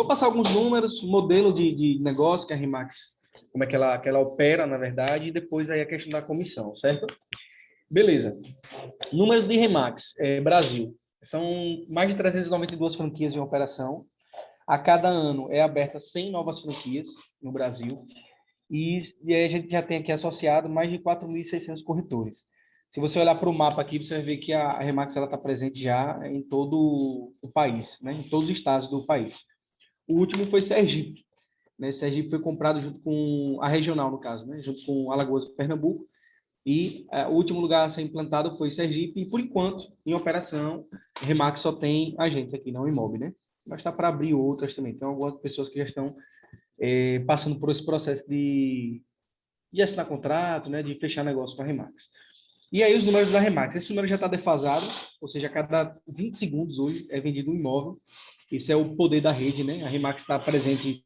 vou passar alguns números, modelo de negócio que a Remax, como é que ela opera, na verdade, e depois aí a questão da comissão, certo? Beleza. Números de Remax, Brasil. São mais de 392 franquias em operação. A cada ano é aberta 100 novas franquias no Brasil. E a gente já tem aqui associado mais de 4.600 corretores. Se você olhar para o mapa aqui, você vai ver que a Remax está presente já em todo o país, né? Em todos os estados do país. O último foi Sergipe. Né? Sergipe foi comprado junto com a regional, no caso, né? Junto com Alagoas e Pernambuco. E o último lugar a ser implantado foi Sergipe. E, por enquanto, em operação, a Remax só tem agentes aqui, não Imob, né? Mas está para abrir outras também. Tem algumas pessoas que já estão passando por esse processo de assinar contrato, né? De fechar negócio com a Remax. E aí os números da Remax. Esse número já está defasado, ou seja, a cada 20 segundos hoje é vendido um imóvel. Esse é o poder da rede, né? A Remax está presente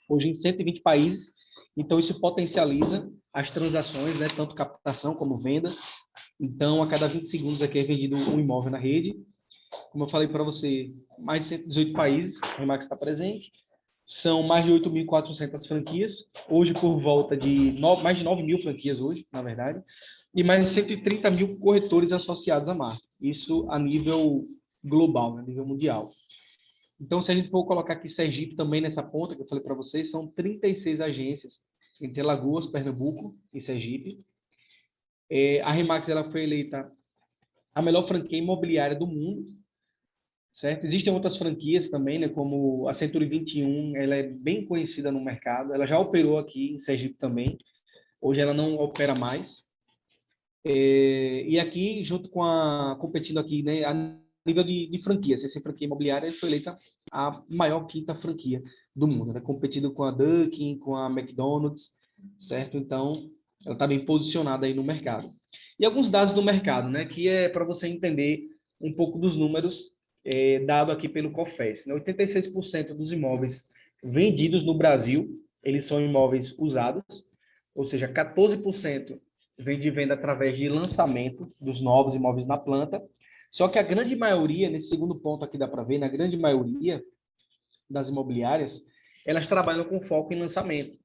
hoje em 120 países, então isso potencializa as transações, né? Tanto captação como venda. Então, a cada 20 segundos aqui é vendido um imóvel na rede. Como eu falei para você, mais de 118 países a Remax está presente. São mais de 8.400 franquias. Hoje, por volta de mais de 9.000 franquias hoje, na verdade. E mais de 130 mil corretores associados à marca. Isso a nível global, né? A nível mundial. Então, se a gente for colocar aqui Sergipe também nessa ponta que eu falei para vocês, são 36 agências entre Alagoas, Pernambuco e Sergipe. A Remax ela foi eleita a melhor franquia imobiliária do mundo, certo? Existem outras franquias também, né, como a Century 21, ela é bem conhecida no mercado, ela já operou aqui em Sergipe também, hoje ela não opera mais. E aqui, junto com competindo aqui, né, a nível de franquias, essa franquia imobiliária ele foi eleita a maior quinta franquia do mundo, né, competindo com a Dunkin', com a McDonald's, certo? Então, ela está bem posicionada aí no mercado. E alguns dados do mercado, né, que é para você entender um pouco dos números dado aqui pelo COFES. Né? 86% dos imóveis vendidos no Brasil, eles são imóveis usados, ou seja, 14% vem de venda através de lançamento dos novos imóveis na planta. Só que a grande maioria, nesse segundo ponto aqui dá para ver, na grande maioria das imobiliárias, elas trabalham com foco em lançamento,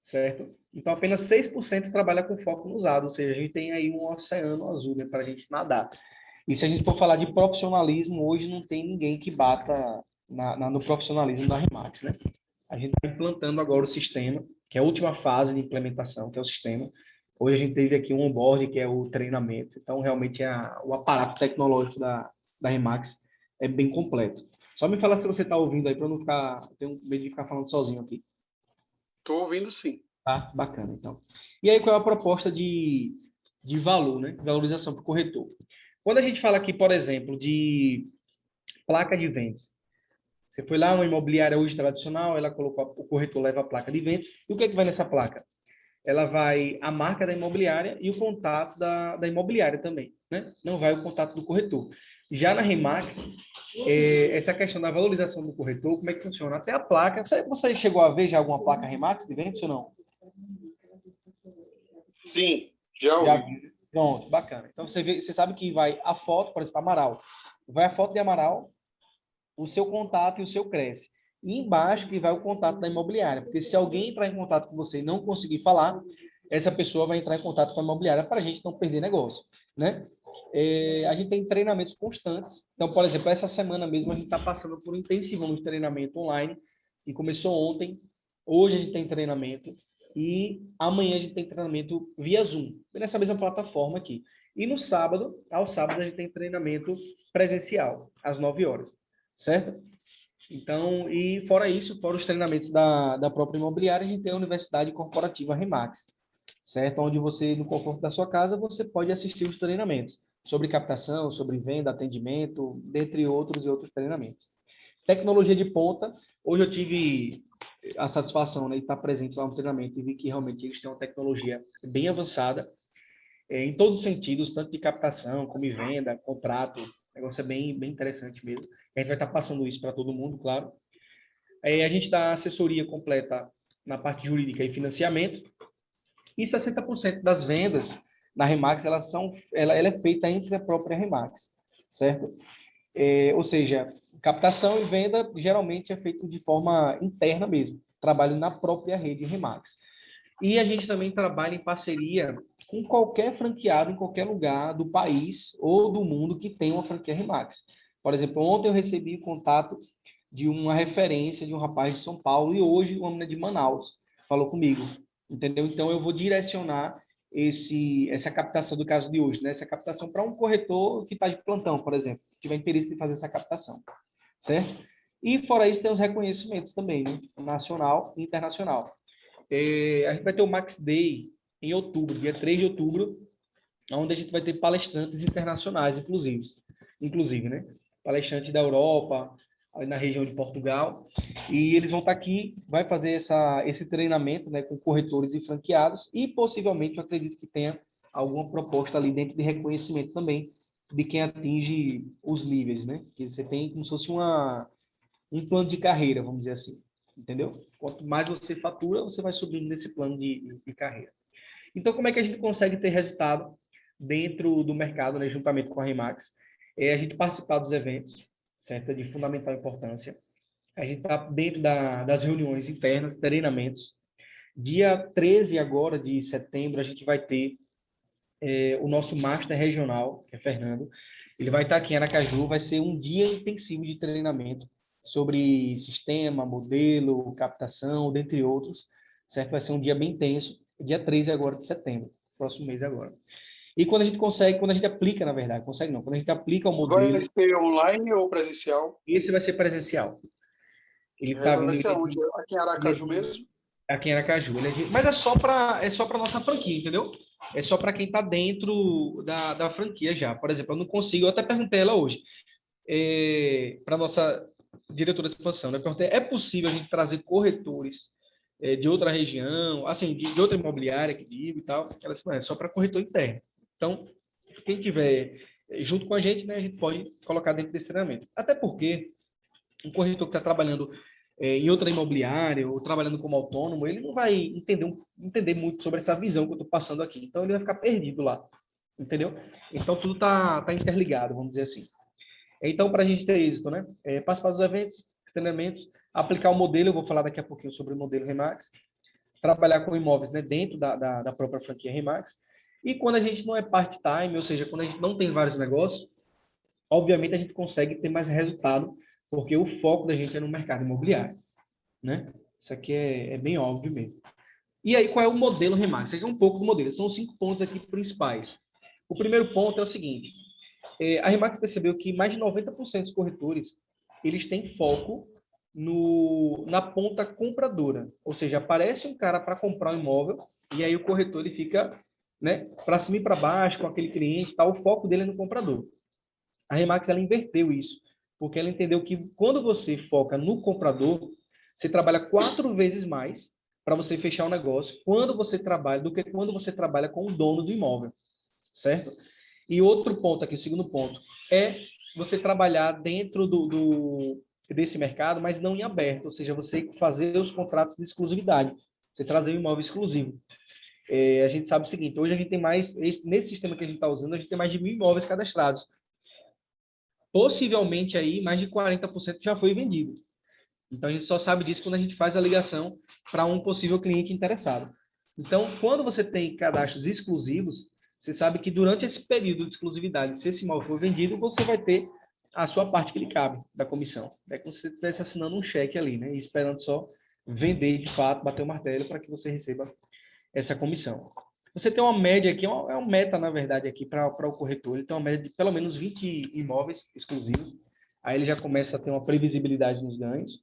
certo? Então, apenas 6% trabalha com foco no usado, ou seja, a gente tem aí um oceano azul, né, para a gente nadar. E se a gente for falar de profissionalismo, hoje não tem ninguém que bata no profissionalismo da Remax, né? A gente está implantando agora o sistema, que é a última fase de implementação, que é o sistema. Hoje a gente teve aqui um onboard, que é o treinamento. Então, realmente, o aparato tecnológico da Remax é bem completo. Só me fala se você está ouvindo aí, para eu não ficar... Eu tenho medo de ficar falando sozinho aqui. Estou ouvindo, sim. Tá? Bacana, então. E aí, qual é a proposta de valor, né? Valorização para o corretor? Quando a gente fala aqui, por exemplo, de placa de vendas, você foi lá, uma imobiliária hoje tradicional, ela colocou, o corretor leva a placa de vendas, e o que é que vai nessa placa? Ela vai a marca da imobiliária e o contato da imobiliária também, né? Não vai o contato do corretor. Já na Remax, essa questão da valorização do corretor, como é que funciona? Até a placa, você chegou a ver já alguma placa Remax de vendas ou não? Sim, já Já ouvi. vi. Pronto, bacana. Então você sabe que vai a foto, por exemplo, Amaral. Vai a foto de Amaral, o seu contato e o seu Cresce. E embaixo que vai o contato da imobiliária. Porque se alguém entrar em contato com você e não conseguir falar, essa pessoa vai entrar em contato com a imobiliária para a gente não perder negócio, né? A gente tem treinamentos constantes. Então, por exemplo, essa semana mesmo a gente está passando por um intensivão de treinamento online, que começou ontem. Hoje a gente tem treinamento e amanhã a gente tem treinamento via Zoom, nessa mesma plataforma aqui. E no sábado, ao sábado, a gente tem treinamento presencial, às 9 horas, certo? Então, e fora isso, fora os treinamentos da própria imobiliária, a gente tem a Universidade Corporativa Remax, certo? Onde você, no conforto da sua casa, você pode assistir os treinamentos sobre captação, sobre venda, atendimento, dentre outros e outros treinamentos. Tecnologia de ponta, hoje eu tive a satisfação, né, de estar presente lá no treinamento e vi que realmente eles têm uma tecnologia bem avançada, em todos os sentidos, tanto de captação como de venda, contrato, o negócio é bem interessante mesmo. A gente vai estar passando isso para todo mundo, claro. A gente dá assessoria completa na parte jurídica e financiamento, e 60% das vendas na Remax, ela é feita entre a própria Remax, certo? Ou seja, captação e venda geralmente é feito de forma interna mesmo, trabalho na própria rede Remax. E a gente também trabalha em parceria com qualquer franqueado em qualquer lugar do país ou do mundo que tenha uma franquia Remax. Por exemplo, ontem eu recebi contato de uma referência de um rapaz de São Paulo e hoje uma menina de Manaus falou comigo, entendeu? Então eu vou direcionar essa captação do caso de hoje, né? Essa captação para um corretor que está de plantão, por exemplo, que tiver interesse em fazer essa captação, certo? E fora isso tem os reconhecimentos também, né? Nacional e internacional. A gente vai ter o Max Day em outubro, dia 3 de outubro, onde a gente vai ter palestrantes internacionais, inclusive, né? Palestrantes da Europa, ali na região de Portugal, e eles vão estar aqui, vai fazer esse treinamento, né, com corretores e franqueados, e possivelmente eu acredito que tenha alguma proposta ali dentro de reconhecimento também de quem atinge os níveis, né? Que você tem como se fosse um plano de carreira, vamos dizer assim, entendeu? Quanto mais você fatura, você vai subindo nesse plano de carreira. Então, como é que a gente consegue ter resultado dentro do mercado, né, juntamente com a Remax? É a gente participar dos eventos, certo? É de fundamental importância. A gente está dentro das reuniões internas, treinamentos. Dia 13 agora de setembro, a gente vai ter o nosso Master Regional, que é Fernando. Ele vai estar aqui em Aracaju, vai ser um dia intensivo de treinamento sobre sistema, modelo, captação, dentre outros, certo? Vai ser um dia bem intenso, dia 13 agora de setembro, próximo mês agora. E quando a gente consegue, quando a gente aplica, na verdade, consegue não, quando a gente aplica o modelo... Vai ser online ou presencial? Esse vai ser presencial. Ele tá Vai vindo ser onde? Aqui em Aracaju mesmo? aqui em Aracaju. Mas é só para nossa franquia, entendeu? É só para quem está dentro da franquia já. Por exemplo, eu não consigo, eu até perguntei ela hoje, para nossa diretora de expansão, né? Eu perguntei, é possível a gente trazer corretores de outra região, assim, de outra imobiliária, que digo e tal? Ela disse, não, é só para corretor interno. Então, quem tiver junto com a gente, né, a gente pode colocar dentro desse treinamento. Até porque um corretor que está trabalhando em outra imobiliária ou trabalhando como autônomo, ele não vai entender muito sobre essa visão que eu estou passando aqui. Então, ele vai ficar perdido lá, entendeu? Então, tudo está interligado, vamos dizer assim. Então, para a gente ter êxito, né? Participar dos eventos, treinamentos, aplicar o modelo, eu vou falar daqui a pouquinho sobre o modelo Remax, trabalhar com imóveis, né, dentro da própria franquia Remax. E quando a gente não é part-time, ou seja, quando a gente não tem vários negócios, obviamente a gente consegue ter mais resultado, porque o foco da gente é no mercado imobiliário, né? Isso aqui é bem óbvio mesmo. E aí, qual é o modelo Remax? Isso aqui é um pouco do modelo. São 5 pontos aqui principais. O primeiro ponto é o seguinte. A Remax percebeu que mais de 90% dos corretores, eles têm foco na ponta compradora. Ou seja, aparece um cara para comprar um imóvel, e aí o corretor ele fica, né, para cima e para baixo com aquele cliente, tá? O foco dele é no comprador. A Remax ela inverteu isso, porque ela entendeu que quando você foca no comprador, você trabalha 4 vezes mais para você fechar o negócio quando você trabalha do que quando você trabalha com o dono do imóvel, certo? E outro ponto aqui, o segundo ponto, é você trabalhar dentro desse mercado, mas não em aberto, ou seja, você fazer os contratos de exclusividade, você trazer um imóvel exclusivo. A gente sabe o seguinte, hoje a gente tem mais, nesse sistema que a gente está usando, a gente tem mais de 1.000 imóveis cadastrados. Possivelmente aí mais de 40% já foi vendido. Então a gente só sabe disso quando a gente faz a ligação para um possível cliente interessado. Então, quando você tem cadastros exclusivos, você sabe que durante esse período de exclusividade, se esse imóvel for vendido, você vai ter a sua parte que lhe cabe da comissão. É como se você estivesse assinando um cheque ali, né? E esperando só vender de fato, bater o martelo para que você receba essa comissão. Você tem uma média aqui, é um meta, na verdade, aqui para o corretor. Ele tem uma média de pelo menos 20 imóveis exclusivos. Aí ele já começa a ter uma previsibilidade nos ganhos.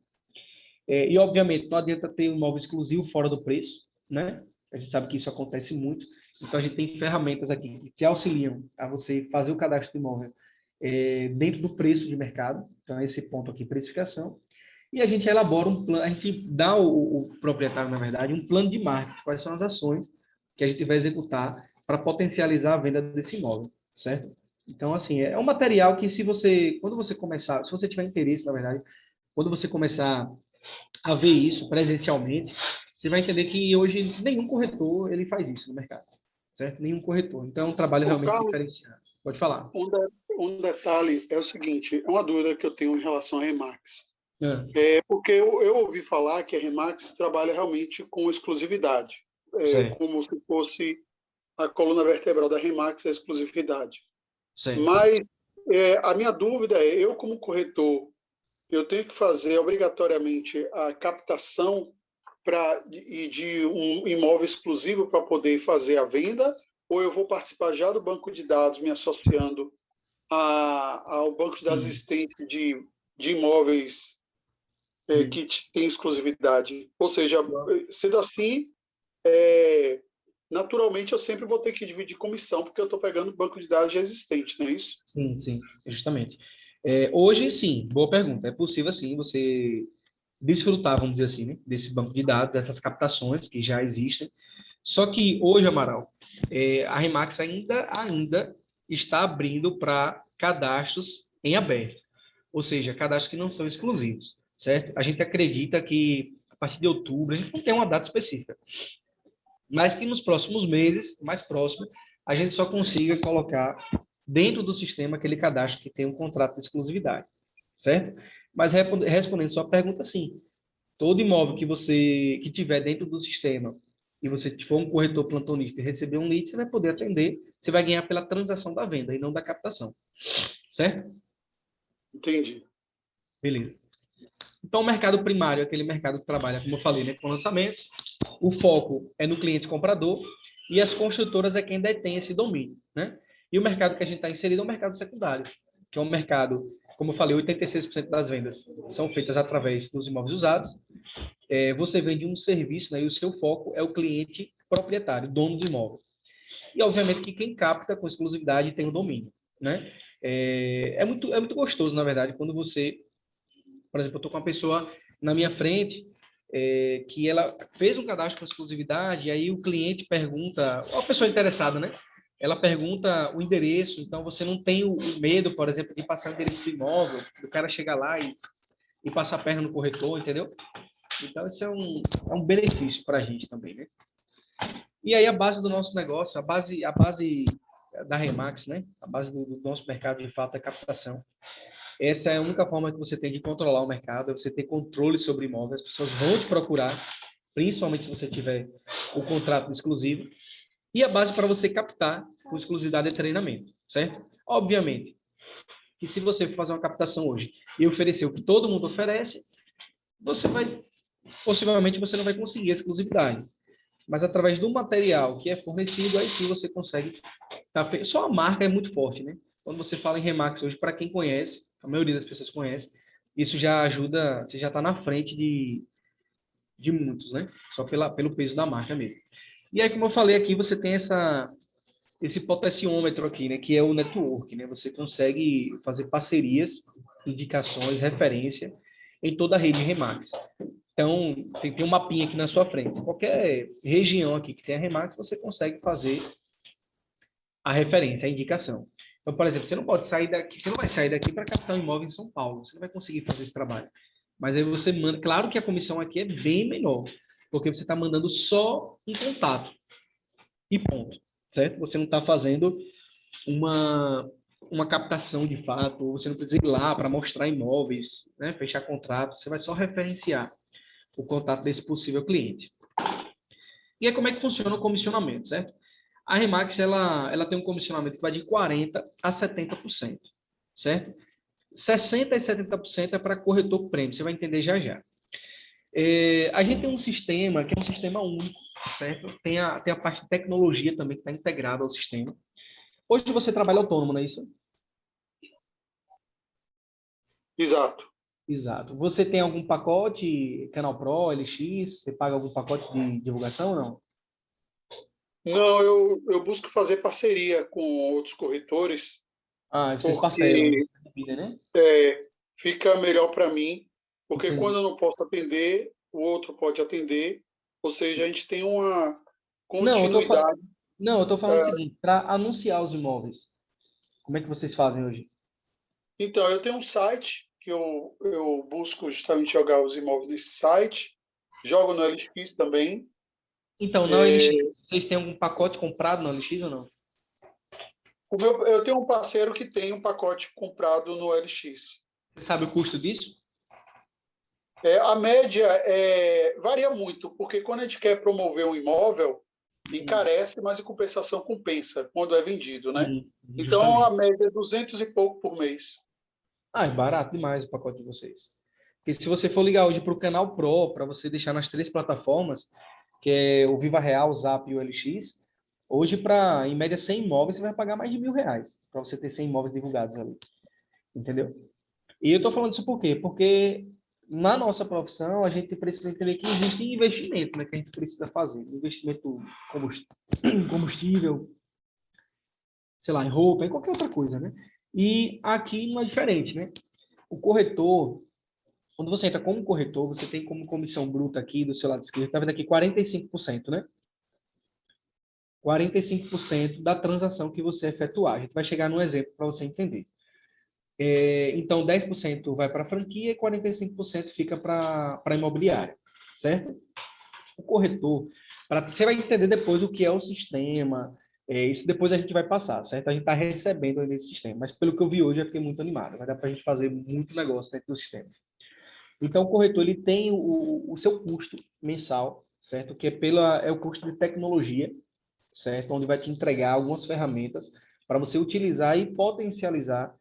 E, obviamente, não adianta ter um imóvel exclusivo fora do preço, né? A gente sabe que isso acontece muito. Então, a gente tem ferramentas aqui que te auxiliam a você fazer o cadastro do imóvel dentro do preço de mercado. Então, esse ponto aqui, precificação. E a gente elabora um plano, a gente dá o proprietário, na verdade, um plano de marketing, quais são as ações que a gente vai executar para potencializar a venda desse imóvel, certo? Então, assim, é um material que quando você começar, se você tiver interesse, na verdade, quando você começar a ver isso presencialmente, você vai entender que hoje nenhum corretor ele faz isso no mercado, certo? Nenhum corretor. Então, é um trabalho Ô, realmente Carlos, diferenciado. Pode falar. um, um detalhe é o seguinte, é uma dúvida que eu tenho em relação à Remax. Ah, Porque eu ouvi falar que a Remax trabalha realmente com exclusividade, certo, como se fosse a coluna vertebral da Remax, a exclusividade. certo. Mas a minha dúvida é, eu como corretor, eu tenho que fazer obrigatoriamente a captação de um imóvel exclusivo para poder fazer a venda, ou eu vou participar já do banco de dados, me associando ao banco de dados Sim, existente de imóveis sim. que tem exclusividade. Ou seja, sendo assim, é, naturalmente eu sempre vou ter que dividir comissão, porque eu estou pegando banco de dados já existente, não é isso? Sim, sim, justamente. Hoje, sim, boa pergunta. É possível, sim, você desfrutar, vamos dizer assim, né, desse banco de dados, dessas captações que já existem. Só que hoje, Amaral, a Remax ainda está abrindo para cadastros em aberto, ou seja, cadastros que não são exclusivos, certo? A gente acredita que a partir de outubro, a gente não tem uma data específica, mas que nos próximos meses, mais próximo, a gente só consiga colocar dentro do sistema aquele cadastro que tem um contrato de exclusividade, certo? Mas respondendo sua pergunta, sim, todo imóvel que tiver dentro do sistema e você for um corretor plantonista e receber um lead, você vai poder atender, você vai ganhar pela transação da venda e não da captação, certo? Entendi. Beleza. Então, o mercado primário é aquele mercado que trabalha, como eu falei, né, com lançamentos. O foco é no cliente comprador e as construtoras é quem detém esse domínio, né? E o mercado que a gente está inserido é o mercado secundário, que é um mercado, como eu falei, 86% das vendas são feitas através dos imóveis usados. Você vende um serviço, né, e o seu foco é o cliente proprietário, dono do imóvel. E, obviamente, que quem capta com exclusividade tem o domínio, né? É muito gostoso, na verdade, quando você, por exemplo, eu estou com uma pessoa na minha frente que ela fez um cadastro com exclusividade, e aí o cliente pergunta, ou a pessoa interessada, né? Ela pergunta o endereço, então você não tem o medo, por exemplo, de passar o endereço do imóvel, do cara chegar lá e passar a perna no corretor, entendeu? Então, isso é um benefício para a gente também, né? E aí, a base do nosso negócio, a base da Remax, né? A base do nosso mercado, de fato, é captação. Essa é a única forma que você tem de controlar o mercado, é você ter controle sobre imóveis. As pessoas vão te procurar, principalmente se você tiver o contrato exclusivo. E a base para você captar com exclusividade é treinamento, certo? Obviamente que se você for fazer uma captação hoje e oferecer o que todo mundo oferece, você vai, possivelmente você não vai conseguir a exclusividade. Mas através do material que é fornecido, aí sim você consegue. Só a marca é muito forte, né? Quando você fala em Remax hoje, para quem conhece, a maioria das pessoas conhece, isso já ajuda, você já está na frente de muitos, né? Só pelo peso da marca mesmo. E aí, como eu falei aqui, você tem esse potenciômetro aqui, né? Que é o network, né? Você consegue fazer parcerias, indicações, referência em toda a rede Remax. Então, tem um mapinha aqui na sua frente. Qualquer região aqui que tenha Remax, você consegue fazer a referência, a indicação. Então, por exemplo, você não pode sair daqui, você não vai sair daqui para captar um imóvel em São Paulo, você não vai conseguir fazer esse trabalho. Mas aí você manda, claro que a comissão aqui é bem menor, porque você está mandando só um contato e ponto, certo? Você não está fazendo uma captação de fato, você não precisa ir lá para mostrar imóveis, né, fechar contrato, você vai só referenciar o contato desse possível cliente. E aí, como é que funciona o comissionamento, certo? A Remax, ela tem um comissionamento que vai de 40% a 70%, certo? 60% e 70% é para corretor prêmio, você vai entender já já. A gente tem um sistema que é um sistema único, certo? Tem a parte de tecnologia também que está integrada ao sistema. Hoje você trabalha autônomo, não é isso? Exato. Exato. Você tem algum pacote, Canal Pro, LX? Você paga algum pacote de divulgação ou não? Não, eu busco fazer parceria com outros corretores, Ah, vocês parcelam, porque dividem, né? fica melhor para mim, porque Entendi. quando eu não posso atender, o outro pode atender, ou seja, a gente tem uma Não, continuidade. eu tô falando o É, seguinte, para anunciar os imóveis, como é que vocês fazem hoje? então, eu tenho um site que eu busco justamente jogar os imóveis nesse site, jogo no LX também. Então, na É, OLX, vocês têm algum pacote comprado na OLX ou não? Eu tenho um parceiro que tem um pacote comprado no LX. Você sabe o custo disso? A média varia muito, porque quando a gente quer promover um imóvel, encarece, mas em compensação compensa quando é vendido, né? Então, a Justamente. média é 200 e pouco por mês. Ah, é barato demais o pacote de vocês. Porque se você for ligar hoje para o Canal Pro, para você deixar nas 3 plataformas, que é o Viva Real, o Zap e o LX, hoje, para, em média, 100 imóveis, você vai pagar mais de R$ 1.000 para você ter 100 imóveis divulgados ali. Entendeu? E eu estou falando isso por quê? Porque na nossa profissão, a gente precisa entender que existe investimento, né, que a gente precisa fazer. Investimento em combustível, sei lá, em roupa, em qualquer outra coisa, né? E aqui não é diferente, né? O corretor, quando você entra como corretor, você tem como comissão bruta aqui do seu lado esquerdo, está vendo aqui 45%, né? 45% da transação que você efetuar. A gente vai chegar num exemplo para você entender. Então, 10% vai para a franquia e 45% fica para a imobiliária, certo? O corretor, você vai entender depois o que é o sistema, isso depois a gente vai passar, certo? A gente está recebendo nesse sistema, mas pelo que eu vi hoje, eu fiquei muito animado, vai dar para a gente fazer muito negócio dentro do sistema. Então, o corretor ele tem o seu custo mensal, certo? Que é o custo de tecnologia, certo? Onde vai te entregar algumas ferramentas para você utilizar e potencializar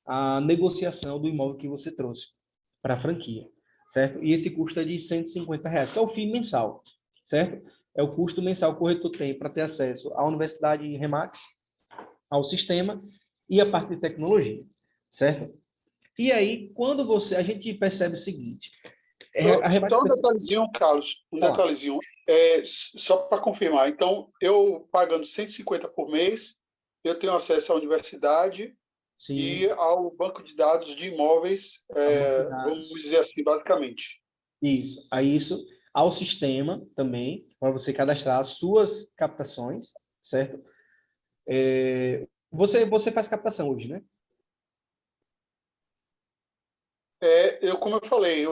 a negociação do imóvel que você trouxe para a franquia, certo? E esse custo é de R$ 150, que é o FII mensal, certo? É o custo mensal que o corretor tem para ter acesso à Universidade Remax, ao sistema e a parte de tecnologia, certo? E aí, quando a gente percebe o seguinte, a Remax... Só um detalhezinho, Carlos, um Falar. detalhezinho. Só para confirmar. Então, eu pagando 150 por mês, eu tenho acesso à universidade Sim, e ao banco de dados de imóveis, a banco de vamos dados. dizer assim, basicamente. Isso. Aí isso ao sistema também, para você cadastrar as suas captações, certo? Você faz captação hoje, né? Como eu falei,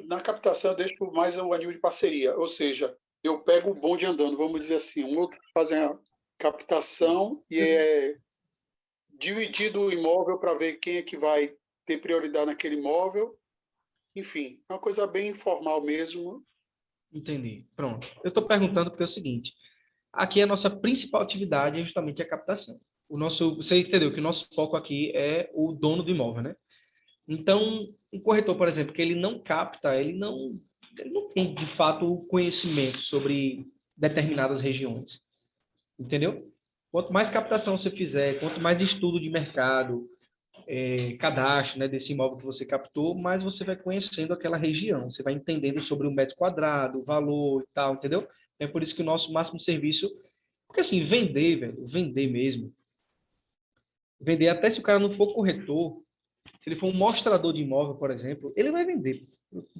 na captação eu deixo mais o anil de parceria, ou seja, eu pego o bonde andando, vamos dizer assim, um outro fazem a captação e é dividido o imóvel para ver quem é que vai ter prioridade naquele imóvel. Enfim, é uma coisa bem informal mesmo. Entendi. Pronto. Eu estou perguntando porque é o seguinte: aqui a nossa principal atividade é justamente a captação. Você entendeu que o nosso foco aqui é o dono do imóvel, né? Então, um corretor, por exemplo, que ele não capta, ele não tem de fato o conhecimento sobre determinadas regiões, entendeu? Quanto mais captação você fizer, quanto mais estudo de mercado, cadastro, né, desse imóvel que você captou, mais você vai conhecendo aquela região, você vai entendendo sobre o metro quadrado, o valor e tal, entendeu? É por isso que o nosso máximo serviço, porque assim, vender, velho, vender mesmo, vender até se o cara não for corretor, se ele for um mostrador de imóvel, por exemplo, ele vai vender.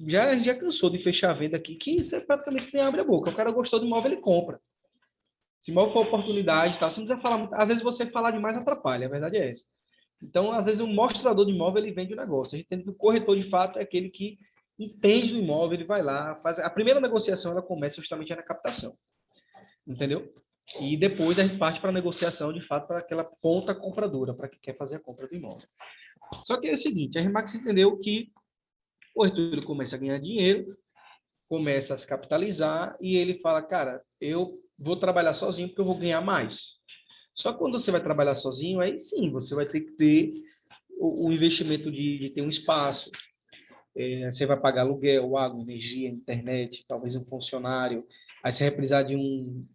Já cansou de fechar a venda aqui, que isso é praticamente nem abre a boca. O cara gostou do imóvel, ele compra. Se imóvel for oportunidade, tá? Você não precisa falar muito. Às vezes você falar demais atrapalha, a verdade é essa. Então, às vezes, um mostrador de imóvel, ele vende o negócio. A gente entende que o corretor, de fato, é aquele que entende do imóvel, ele vai lá, faz... A primeira negociação, ela começa justamente na captação. Entendeu? E depois a gente parte para a negociação, de fato, para aquela ponta compradora, para quem quer fazer a compra do imóvel. Só que é o seguinte, a Remax entendeu que o corretor começa a ganhar dinheiro, começa a se capitalizar e ele fala, cara, eu vou trabalhar sozinho porque eu vou ganhar mais. Só que quando você vai trabalhar sozinho, aí sim, você vai ter que ter o investimento de ter um espaço, você vai pagar aluguel, água, energia, internet, talvez um funcionário, aí você vai precisar de um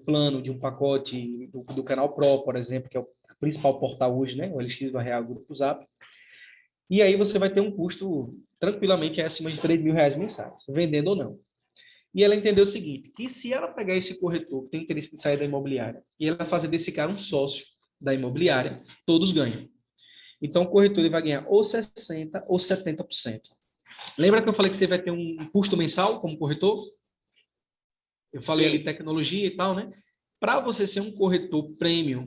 plano, de um pacote do Canal Pro, por exemplo, que é o principal portal hoje, né? O LX vai Real Grupo Zap. E aí você vai ter um custo tranquilamente acima de R$ 3.000 mensais, vendendo ou não. E ela entendeu o seguinte, que se ela pegar esse corretor que tem interesse de sair da imobiliária e ela fazer desse cara um sócio da imobiliária, todos ganham. Então, o corretor ele vai ganhar ou 60% ou 70%. Lembra que eu falei que você vai ter um custo mensal como corretor? Eu falei ali Sim. tecnologia e tal, né? Para você ser um corretor premium,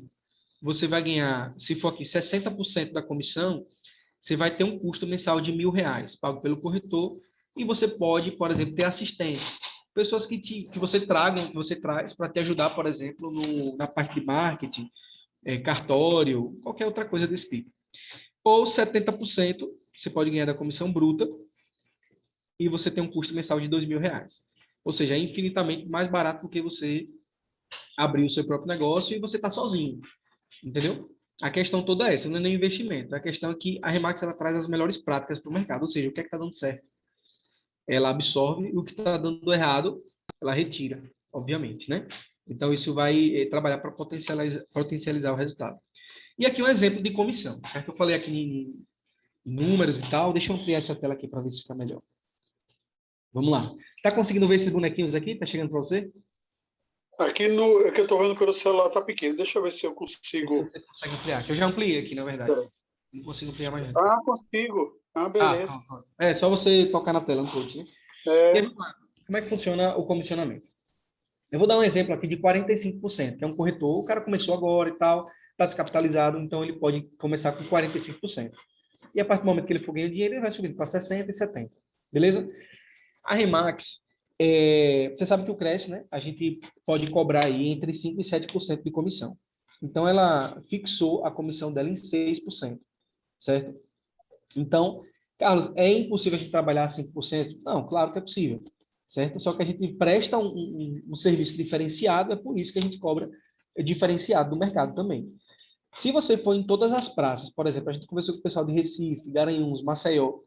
você vai ganhar, se for aqui, 60% da comissão, você vai ter um custo mensal de R$ 1.000, pago pelo corretor, e você pode, por exemplo, ter assistentes. Pessoas que você traz para te ajudar, por exemplo, na parte de marketing, cartório, qualquer outra coisa desse tipo. Ou 70% você pode ganhar da comissão bruta e você tem um custo mensal de R$ 2.000. Ou seja, é infinitamente mais barato do que você abrir o seu próprio negócio e você está sozinho, entendeu? A questão toda é essa, não é nem investimento. A questão é que a Remax ela traz as melhores práticas para o mercado, ou seja, o que é que está dando certo. Ela absorve e o que está dando errado, ela retira, obviamente, né? Então, isso vai trabalhar para potencializar o resultado. E aqui um exemplo de comissão, certo? Eu falei aqui em números e tal. Deixa eu ampliar essa tela aqui para ver se fica melhor. Vamos lá. Tá conseguindo ver esses bonequinhos aqui? Tá chegando para você? Aqui no que eu estou vendo pelo celular está pequeno. Deixa eu ver se eu Se consigo. você consegue ampliar. Que eu já ampliei aqui, na verdade. Não consigo ampliar mais. Ah, consigo. Ah, beleza. Pronto, pronto. É só você tocar na tela um pouquinho. E aí, É, vamos lá. Como é que funciona o comissionamento? Eu vou dar um exemplo aqui de 45%, que é um corretor. O cara começou agora e tal, está descapitalizado, então ele pode começar com 45%. E a partir do momento que ele for ganhando dinheiro, ele vai subindo para 60% e 70%. Beleza? A Remax, você sabe que o Cresce, né? A gente pode cobrar aí entre 5% e 7% de comissão. Então, ela fixou a comissão dela em 6%, certo? Então, Carlos, é impossível a gente trabalhar 5%? Não, claro que é possível, certo? Só que a gente presta um serviço diferenciado, é por isso que a gente cobra diferenciado do mercado também. Se você for em todas as praças, por exemplo, a gente conversou com o pessoal de Recife, Garanhuns, Maceió,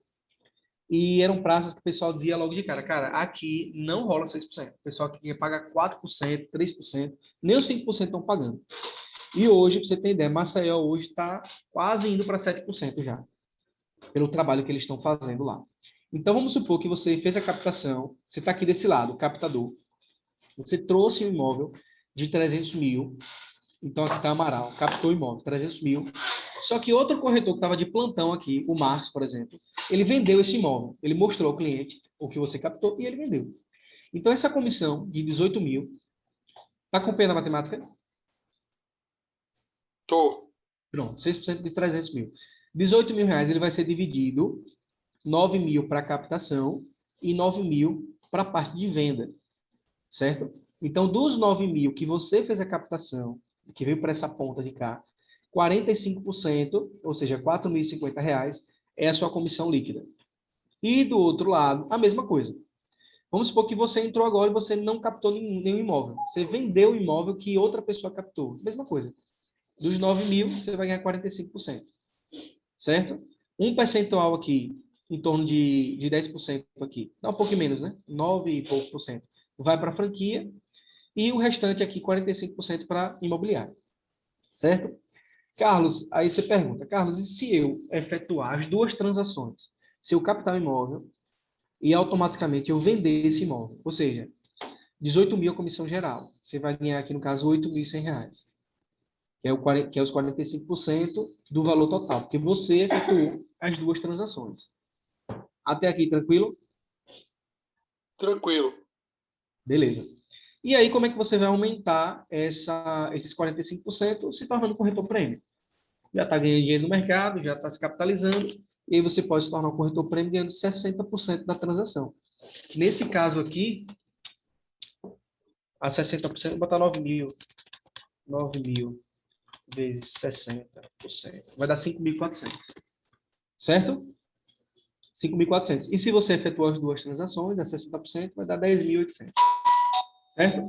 e eram praças que o pessoal dizia logo de cara, aqui não rola 6%. O pessoal aqui ia pagar 4%, 3%, nem os 5% estão pagando. E hoje, para você ter ideia, Maceió hoje está quase indo para 7% já, pelo trabalho que eles estão fazendo lá. Então, vamos supor que você fez a captação, você está aqui desse lado, captador, você trouxe um imóvel de 300 mil, então aqui está Amaral, captou o imóvel, 300 mil, só que outro corretor que estava de plantão aqui, o Marcos, por exemplo, ele vendeu esse imóvel, ele mostrou ao cliente o que você captou e ele vendeu. Então, essa comissão de 18 mil, está acompanhando a matemática? tô. Pronto, 6% de 300 mil. 18 mil reais, ele vai ser dividido 9 mil para captação e 9 mil para a parte de venda, certo? Então, dos 9 mil que você fez a captação, que veio para essa ponta de cá, 45%, ou seja, R$ 4.050, é a sua comissão líquida. E do outro lado, a mesma coisa. Vamos supor que você entrou agora e você não captou nenhum imóvel. Você vendeu o imóvel que outra pessoa captou. Mesma coisa. Dos 9 mil, você vai ganhar 45%. Certo? Um percentual aqui, em torno de 10% aqui. Dá um pouco menos, né? 9 e pouco por cento. Vai para a franquia e o restante aqui, 45% para imobiliário. Certo? Carlos, aí você pergunta, Carlos, e se eu efetuar as duas transações? Se eu captar o imóvel e automaticamente eu vender esse imóvel, ou seja, 18 mil a comissão geral, você vai ganhar aqui no caso R$ 8.100, que é os 45% do valor total, porque você efetuou as duas transações. Até aqui, tranquilo? Tranquilo. Beleza. E aí, como é que você vai aumentar esses 45% se tornando corretor prêmio? Já está ganhando dinheiro no mercado, já está se capitalizando, e aí você pode se tornar um corretor prêmio ganhando 60% da transação. Nesse caso aqui, a 60%, vou botar 9 mil. 9 mil vezes 60%. Vai dar 5.400. Certo? 5.400. E se você efetuar as duas transações, a 60%, vai dar 10.800. Certo?